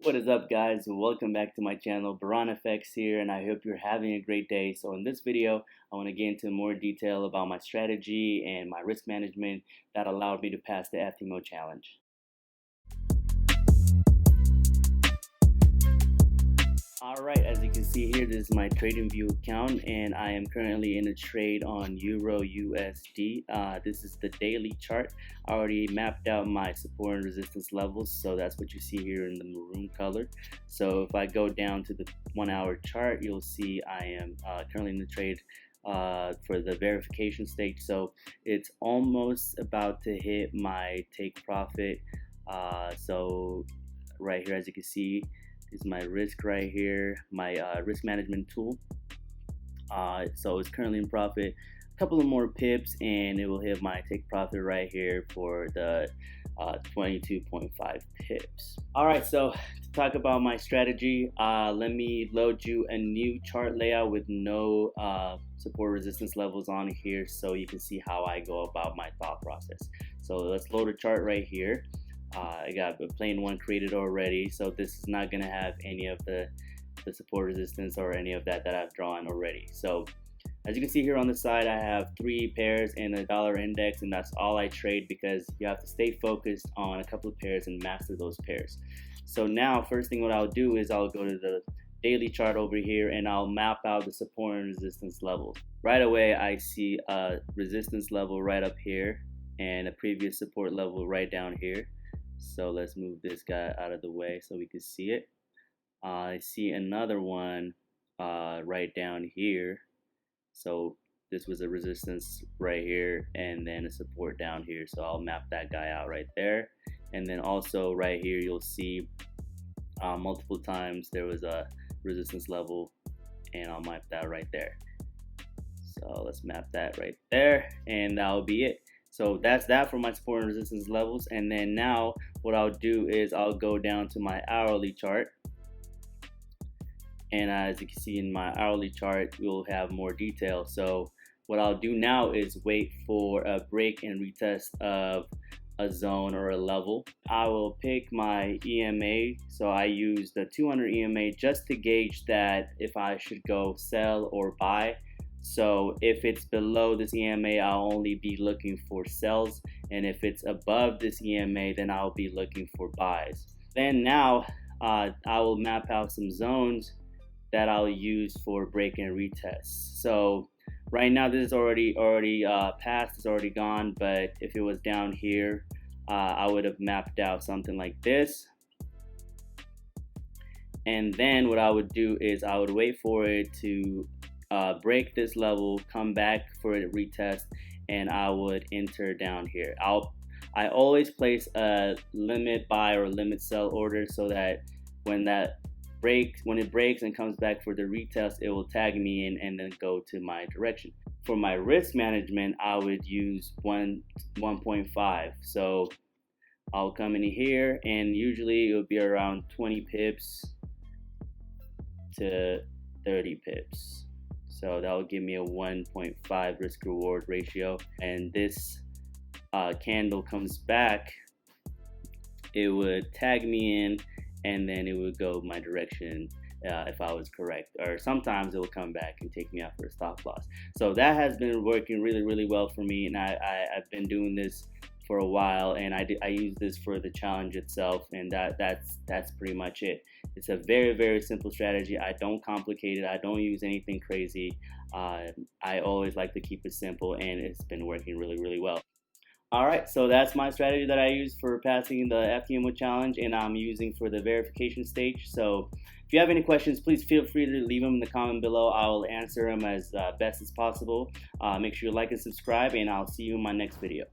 What is up, guys? Welcome back to my channel. BahranFx here, and I hope you're having a great day. So in this video, I want to get into more detail about my strategy and my risk management that allowed me to pass the FTMO challenge. Alright, as you can see here, this is my TradingView account, and I am currently in a trade on Euro USD. This is the daily chart. I already mapped out my support and resistance levels, so that's what you see here in the maroon color. So if I go down to the 1 hour chart, you'll see I am currently in the trade for the verification stage. So it's almost about to hit my take profit. So right here, as you can see, is my risk right here, my risk management tool. So it's currently in profit. A couple of more pips and it will hit my take profit right here for the 22.5 pips. All right, so to talk about my strategy, let me load you a new chart layout with no support resistance levels on here so you can see how I go about my thought process. So let's load a chart right here. I got a plain one created already, so this is not going to have any of the support resistance or any of that I've drawn already. So as you can see here on the side, I have 3 pairs and a dollar index, and that's all I trade because you have to stay focused on a couple of pairs and master those pairs. So now first thing what I'll do is I'll go to the daily chart over here and I'll map out the support and resistance levels. Right away I see a resistance level right up here and a previous support level right down here. So let's move this guy out of the way so we can see it. I see another one right down here. So this was a resistance right here and then a support down here. So I'll map that guy out right there. And then also right here, you'll see multiple times there was a resistance level and I'll map that right there. So let's map that right there and that'll be it. So that's that for my support and resistance levels. And then now what I'll do is I'll go down to my hourly chart. And as you can see in my hourly chart, we'll have more detail. So what I'll do now is wait for a break and retest of a zone or a level. I will pick my EMA. So I use the 200 EMA just to gauge that if I should go sell or buy. So if it's below this EMA, I'll only be looking for sells, and if it's above this EMA, then I'll be looking for buys. Then now I will map out some zones that I'll use for break and retest. So right now this is already passed, it's already gone, but if it was down here, I would have mapped out something like this. And then what I would do is I would wait for it to break this level, come back for a retest, and I would enter down here. I always place a limit buy or limit sell order so that when it breaks and comes back for the retest, it will tag me in and then go to my direction. For my risk management, I would use 1.5. So I'll come in here and usually it will be around 20 pips to 30 pips. So that will give me a 1.5 risk reward ratio. And this candle comes back, it would tag me in and then it would go my direction if I was correct. Or sometimes it will come back and take me out for a stop loss. So that has been working really well for me, and I've been doing this for a while, and I use this for the challenge itself, and that's pretty much it. It's a very simple strategy. I don't complicate it. I don't use anything crazy. I always like to keep it simple, and it's been working really well. All right, so that's my strategy that I use for passing the FTMO challenge, and I'm using for the verification stage. So if you have any questions, please feel free to leave them in the comment below. I will answer them as best as possible. Make sure you like and subscribe, and I'll see you in my next video.